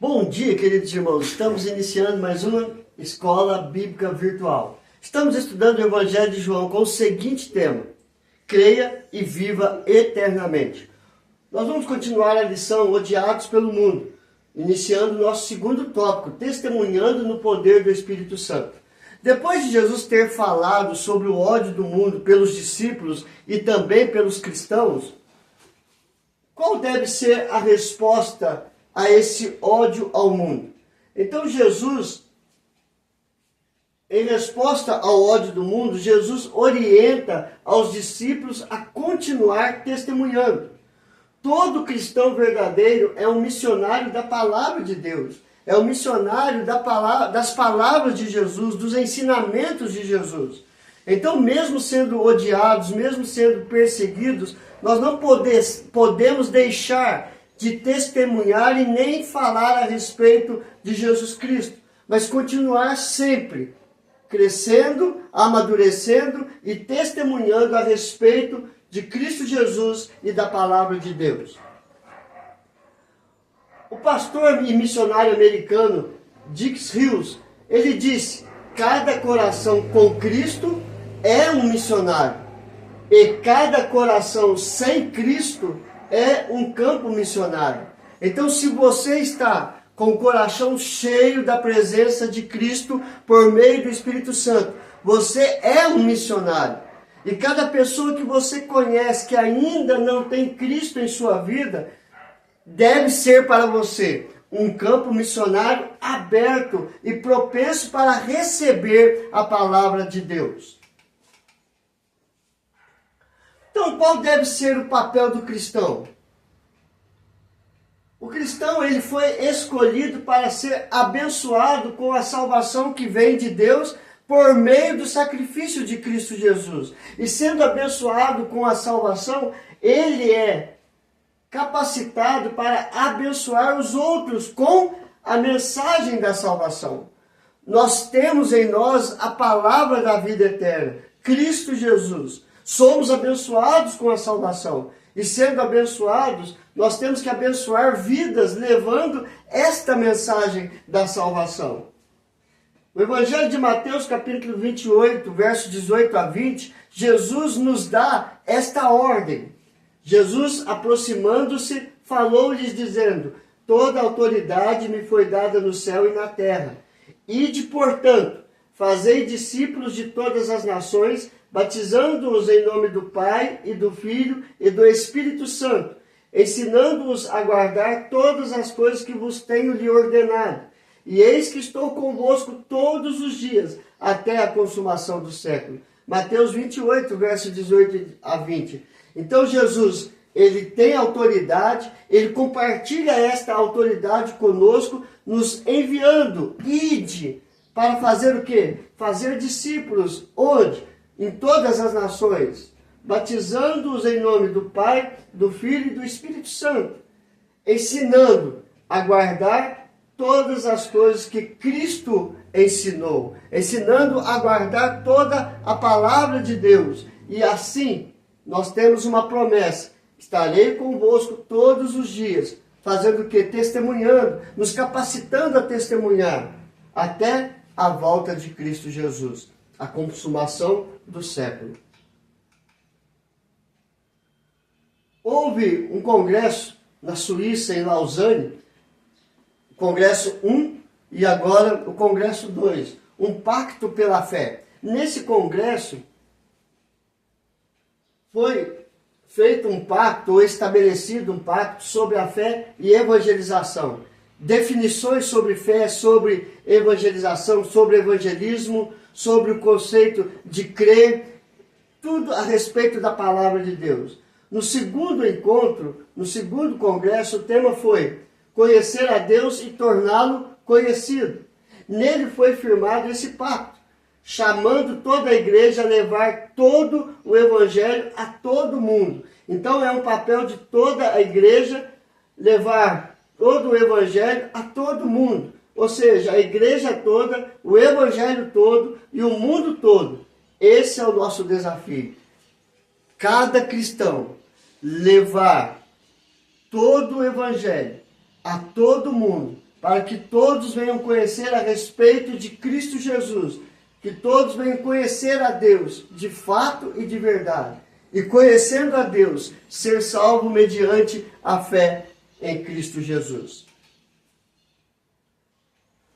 Bom dia, queridos irmãos. Estamos iniciando mais uma escola bíblica virtual. Estamos estudando o Evangelho de João com o seguinte tema: creia e viva eternamente. Nós vamos continuar a lição Odiados pelo Mundo, iniciando o nosso segundo tópico, testemunhando no poder do Espírito Santo. Depois de Jesus ter falado sobre o ódio do mundo pelos discípulos e também pelos cristãos, qual deve ser a resposta a esse ódio ao mundo? Então Jesus, em resposta ao ódio do mundo, Jesus orienta aos discípulos a continuar testemunhando. Todo cristão verdadeiro é um missionário da palavra de Deus. É um missionário das palavras de Jesus, dos ensinamentos de Jesus. Então, mesmo sendo odiados, mesmo sendo perseguidos, nós não podemos deixar de testemunhar e nem falar a respeito de Jesus Cristo, mas continuar sempre crescendo, amadurecendo e testemunhando a respeito de Cristo Jesus e da palavra de Deus. O pastor e missionário americano Dix Hills, ele disse: cada coração com Cristo é um missionário, e cada coração sem Cristo é um campo missionário. Então, se você está com o coração cheio da presença de Cristo por meio do Espírito Santo, você é um missionário. E cada pessoa que você conhece que ainda não tem Cristo em sua vida, deve ser para você um campo missionário aberto e propenso para receber a palavra de Deus. Então, qual deve ser o papel do cristão? O cristão, ele foi escolhido para ser abençoado com a salvação que vem de Deus por meio do sacrifício de Cristo Jesus. E sendo abençoado com a salvação, ele é capacitado para abençoar os outros com a mensagem da salvação. Nós temos em nós a palavra da vida eterna, Cristo Jesus. Somos abençoados com a salvação. E sendo abençoados, nós temos que abençoar vidas, levando esta mensagem da salvação. O Evangelho de Mateus, capítulo 28, versos 18 a 20, Jesus nos dá esta ordem. Jesus, aproximando-se, falou-lhes dizendo: toda autoridade me foi dada no céu e na terra. Ide, portanto, fazei discípulos de todas as nações, batizando-os em nome do Pai e do Filho e do Espírito Santo, ensinando-os a guardar todas as coisas que vos tenho lhe ordenado. E eis que estou convosco todos os dias, até a consumação do século. Mateus 28, versos 18 a 20. Então Jesus, ele tem autoridade, ele compartilha esta autoridade conosco, nos enviando, ide, para fazer o quê? Fazer discípulos, onde? Em todas as nações, batizando-os em nome do Pai, do Filho e do Espírito Santo, ensinando a guardar todas as coisas que Cristo ensinou, ensinando a guardar toda a palavra de Deus. E assim, nós temos uma promessa: estarei convosco todos os dias, fazendo o quê? Testemunhando, nos capacitando a testemunhar, até a volta de Cristo Jesus, a consumação do século. Houve um congresso na Suíça, em Lausanne, o Congresso 1 e agora o Congresso 2, um pacto pela fé. Nesse congresso foi feito um pacto, ou estabelecido um pacto sobre a fé e evangelização. Definições sobre fé, sobre evangelização, sobre evangelismo, sobre o conceito de crer, tudo a respeito da palavra de Deus. No segundo encontro, no segundo congresso, o tema foi conhecer a Deus e torná-lo conhecido. Nele foi firmado esse pacto, chamando toda a igreja a levar todo o evangelho a todo mundo. Então é um papel de toda a igreja levar todo o evangelho a todo mundo. Ou seja, a igreja toda, o evangelho todo e o mundo todo. Esse é o nosso desafio. Cada cristão levar todo o evangelho a todo mundo, para que todos venham conhecer a respeito de Cristo Jesus, que todos venham conhecer a Deus de fato e de verdade, e conhecendo a Deus, ser salvo mediante a fé em Cristo Jesus.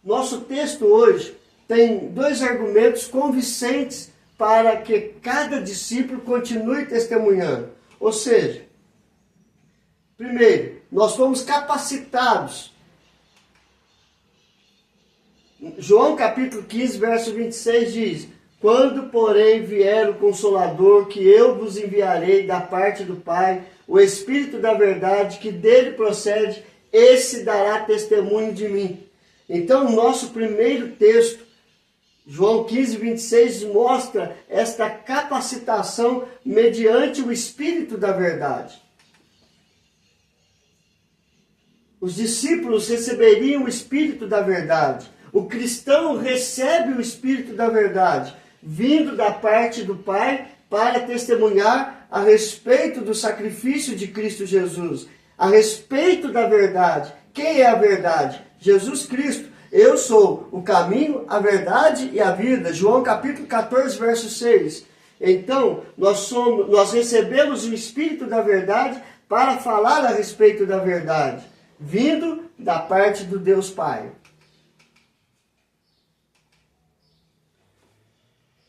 Nosso texto hoje tem dois argumentos convincentes para que cada discípulo continue testemunhando. Ou seja, primeiro, nós fomos capacitados. João capítulo 15, verso 26 diz: quando, porém, vier o Consolador, que eu vos enviarei da parte do Pai, o Espírito da verdade, que dele procede, esse dará testemunho de mim. Então, o nosso primeiro texto, João 15, 26, mostra esta capacitação mediante o Espírito da verdade. Os discípulos receberiam o Espírito da verdade. O cristão recebe o Espírito da verdade, vindo da parte do Pai, para testemunhar a respeito do sacrifício de Cristo Jesus, a respeito da verdade. Quem é a verdade? Jesus Cristo. Eu sou o caminho, a verdade e a vida. João capítulo 14, verso 6. Então, nós recebemos o Espírito da verdade para falar a respeito da verdade, vindo da parte do Deus Pai.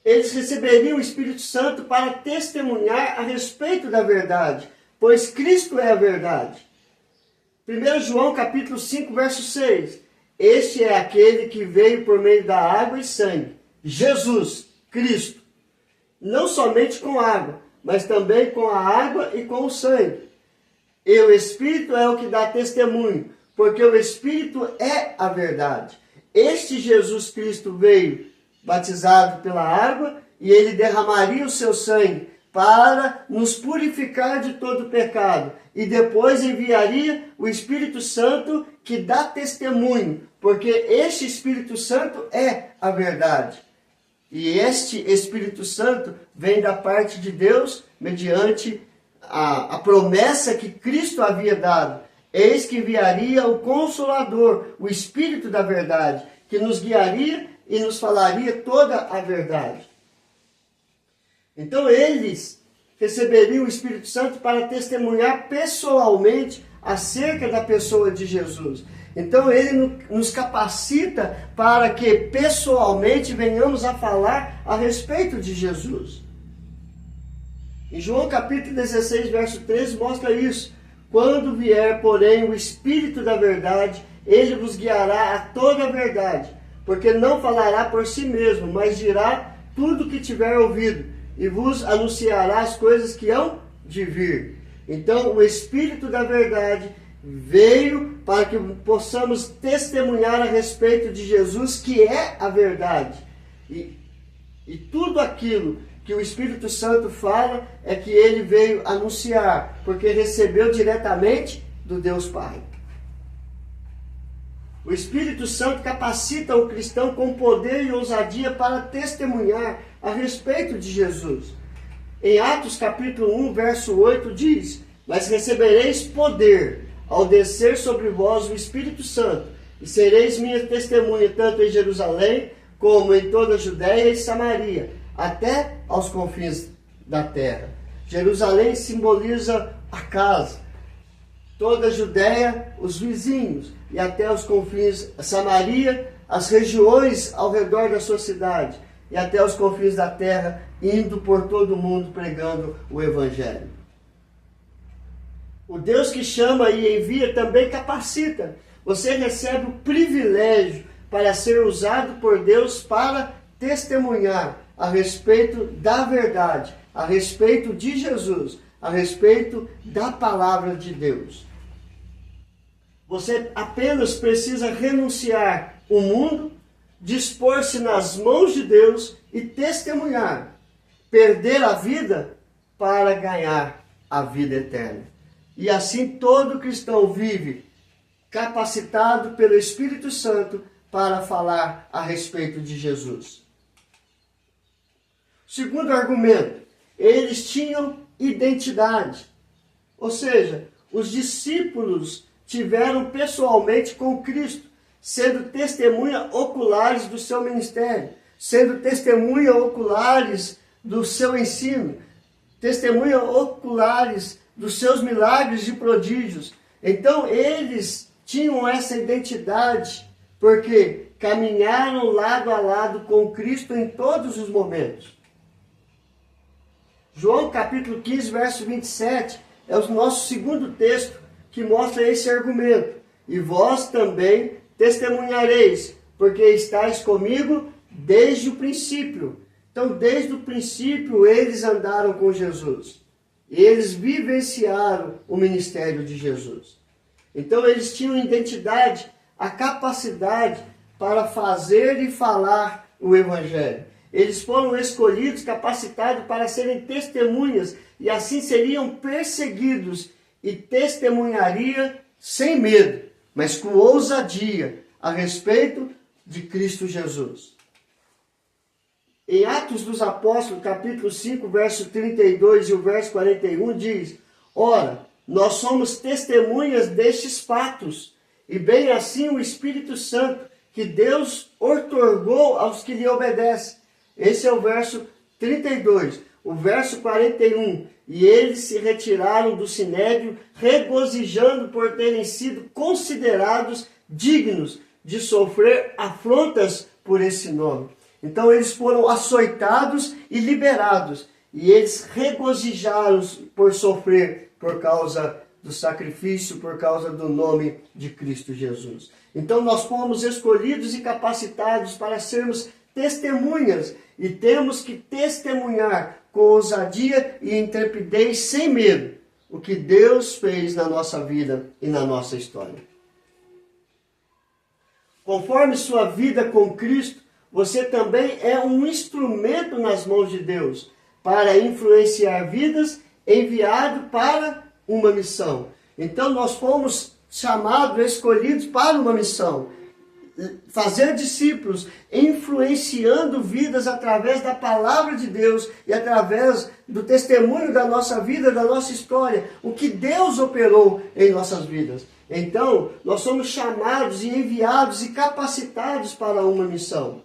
Eles receberiam o Espírito Santo para testemunhar a respeito da verdade, pois Cristo é a verdade. 1 João capítulo 5, verso 6. Este é aquele que veio por meio da água e sangue, Jesus, Cristo. Não somente com água, mas também com a água e com o sangue. E o Espírito é o que dá testemunho, porque o Espírito é a verdade. Este Jesus Cristo veio batizado pela água, e ele derramaria o seu sangue para nos purificar de todo pecado. E depois enviaria o Espírito Santo que dá testemunho, porque este Espírito Santo é a verdade. E este Espírito Santo vem da parte de Deus mediante a promessa que Cristo havia dado. Eis que enviaria o Consolador, o Espírito da verdade, que nos guiaria e nos falaria toda a verdade. Então eles receberiam o Espírito Santo para testemunhar pessoalmente acerca da pessoa de Jesus. Então ele nos capacita para que pessoalmente venhamos a falar a respeito de Jesus. Em João capítulo 16, verso 13, mostra isso. Quando vier, porém, o Espírito da verdade, ele vos guiará a toda a verdade, porque não falará por si mesmo, mas dirá tudo o que tiver ouvido, e vos anunciará as coisas que hão de vir. Então, o Espírito da verdade veio para que possamos testemunhar a respeito de Jesus, que é a verdade. E tudo aquilo que o Espírito Santo fala é que ele veio anunciar, porque recebeu diretamente do Deus Pai. O Espírito Santo capacita o cristão com poder e ousadia para testemunhar a respeito de Jesus. Em Atos capítulo 1, verso 8 diz: mas recebereis poder ao descer sobre vós o Espírito Santo, e sereis minha testemunha tanto em Jerusalém, como em toda a Judéia e Samaria, até aos confins da terra. Jerusalém simboliza a casa, toda a Judéia, os vizinhos, e até os confins, Samaria, as regiões ao redor da sua cidade, e até os confins da terra, indo por todo o mundo pregando o Evangelho. O Deus que chama e envia também capacita. Você recebe o privilégio para ser usado por Deus para testemunhar a respeito da verdade, a respeito de Jesus, a respeito da palavra de Deus. Você apenas precisa renunciar o mundo, dispor-se nas mãos de Deus e testemunhar. Perder a vida para ganhar a vida eterna. E assim todo cristão vive capacitado pelo Espírito Santo para falar a respeito de Jesus. Segundo argumento, eles tinham identidade. Ou seja, os discípulos tiveram pessoalmente com Cristo. sendo testemunha oculares do seu ministério, sendo testemunha oculares do seu ensino, testemunha oculares dos seus milagres e prodígios. Então eles tinham essa identidade, porque caminharam lado a lado com Cristo em todos os momentos. João capítulo 15, verso 27, é o nosso segundo texto que mostra esse argumento. E vós também testemunhareis, porque estáis comigo desde o princípio. Então, desde o princípio, eles andaram com Jesus. Eles vivenciaram o ministério de Jesus. Então, eles tinham identidade, a capacidade para fazer e falar o Evangelho. Eles foram escolhidos, capacitados para serem testemunhas, e assim seriam perseguidos e testemunhariam sem medo, mas com ousadia, a respeito de Cristo Jesus. Em Atos dos Apóstolos, capítulo 5, verso 32 e o verso 41, diz: ora, nós somos testemunhas destes fatos, e bem assim o Espírito Santo, que Deus outorgou aos que lhe obedecem. Esse é o verso 32. O verso 41. E eles se retiraram do sinédrio, regozijando por terem sido considerados dignos de sofrer afrontas por esse nome. Então eles foram açoitados e liberados. E eles regozijaram por sofrer por causa do sacrifício, por causa do nome de Cristo Jesus. Então nós fomos escolhidos e capacitados para sermos testemunhas. E temos que testemunhar com ousadia e intrepidez, sem medo, o que Deus fez na nossa vida e na nossa história. Conforme sua vida com Cristo, você também é um instrumento nas mãos de Deus para influenciar vidas, enviado para uma missão. Então nós fomos chamados, escolhidos para uma missão. Fazer discípulos, influenciando vidas através da palavra de Deus e através do testemunho da nossa vida, da nossa história, o que Deus operou em nossas vidas. Então, nós somos chamados e enviados e capacitados para uma missão.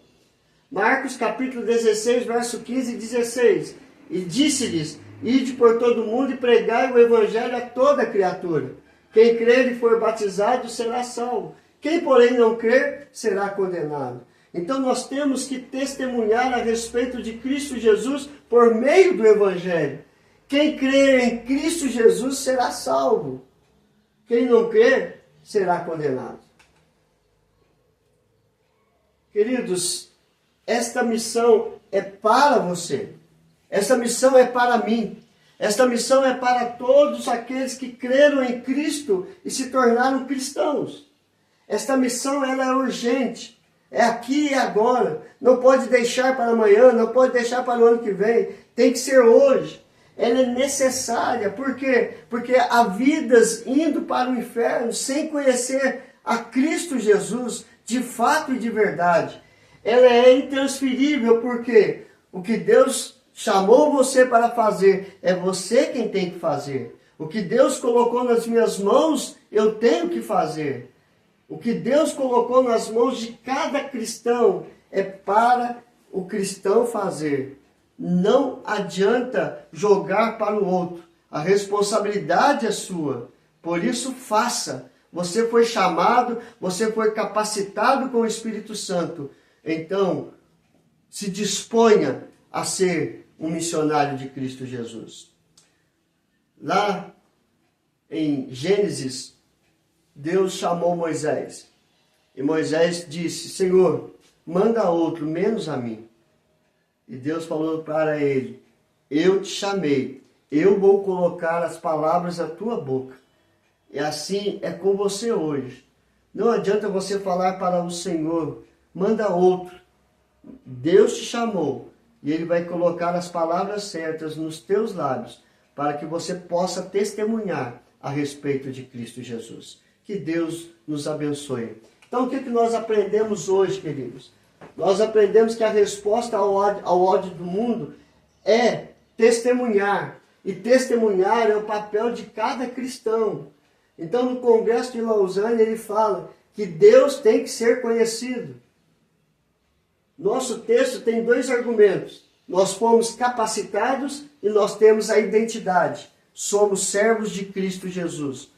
Marcos capítulo 16, verso 15 e 16. E disse-lhes: ide por todo o mundo e pregai o evangelho a toda criatura. Quem crer e for batizado será salvo. Quem, porém, não crer, será condenado. Então nós temos que testemunhar a respeito de Cristo Jesus por meio do Evangelho. Quem crer em Cristo Jesus será salvo. Quem não crer, será condenado. Queridos, esta missão é para você. Esta missão é para mim. Esta missão é para todos aqueles que creram em Cristo e se tornaram cristãos. Esta missão ela é urgente, é aqui e agora, não pode deixar para amanhã, não pode deixar para o ano que vem, tem que ser hoje. Ela é necessária, por quê? Porque há vidas indo para o inferno sem conhecer a Cristo Jesus de fato e de verdade. Ela é intransferível, porque o que Deus chamou você para fazer, é você quem tem que fazer. O que Deus colocou nas minhas mãos, eu tenho que fazer. O que Deus colocou nas mãos de cada cristão é para o cristão fazer. Não adianta jogar para o outro. A responsabilidade é sua. Por isso, faça. Você foi chamado, você foi capacitado com o Espírito Santo. Então, se disponha a ser um missionário de Cristo Jesus. Lá em Gênesis, Deus chamou Moisés. E Moisés disse: Senhor, manda outro, menos a mim. E Deus falou para ele: eu te chamei, eu vou colocar as palavras na tua boca. E assim é com você hoje. Não adianta você falar para o Senhor: manda outro. Deus te chamou e Ele vai colocar as palavras certas nos teus lábios para que você possa testemunhar a respeito de Cristo Jesus. Que Deus nos abençoe. Então, o que nós aprendemos hoje, queridos? Nós aprendemos que a resposta ao ódio do mundo é testemunhar. E testemunhar é o papel de cada cristão. Então, no Congresso de Lausanne, ele fala que Deus tem que ser conhecido. Nosso texto tem dois argumentos. Nós fomos capacitados e nós temos a identidade. Somos servos de Cristo Jesus.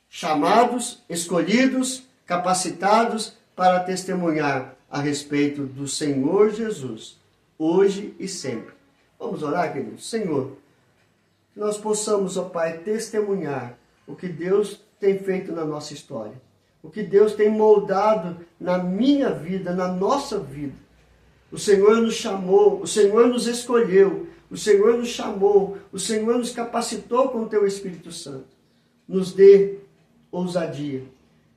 Chamados, escolhidos, capacitados para testemunhar a respeito do Senhor Jesus, hoje e sempre. Vamos orar, queridos? Senhor, que nós possamos, ó Pai, testemunhar o que Deus tem feito na nossa história. O que Deus tem moldado na minha vida, na nossa vida. O Senhor nos chamou, o Senhor nos escolheu, o Senhor nos chamou, o Senhor nos capacitou com o Teu Espírito Santo. Nos dê ousadia,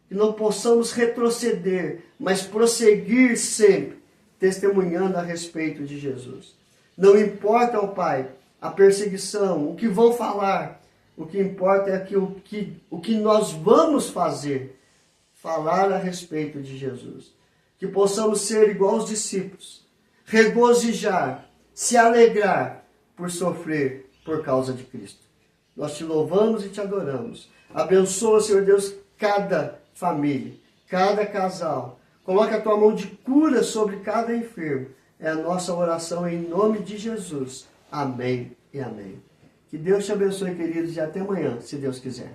que não possamos retroceder, mas prosseguir sempre, testemunhando a respeito de Jesus. Não importa, ó Pai, a perseguição, o que vão falar, o que importa é o que nós vamos fazer. Falar a respeito de Jesus. Que possamos ser igual aos discípulos. Regozijar, se alegrar por sofrer por causa de Cristo. Nós te louvamos e te adoramos. Abençoa, Senhor Deus, cada família, cada casal. Coloca a tua mão de cura sobre cada enfermo. É a nossa oração em nome de Jesus. Amém e amém. Que Deus te abençoe, queridos, e até amanhã, se Deus quiser.